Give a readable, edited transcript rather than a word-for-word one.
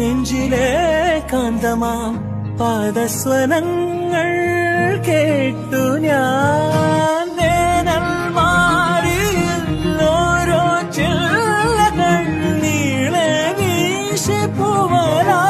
നെഞ്ചിലെ കാന്തമാം പാദസ്വനങ്ങൾ കേട്ടു ഞാൻ വേനൽ മാറി ഓരോ ചില്ലകൾ നീളെ വീശി പൂവരാ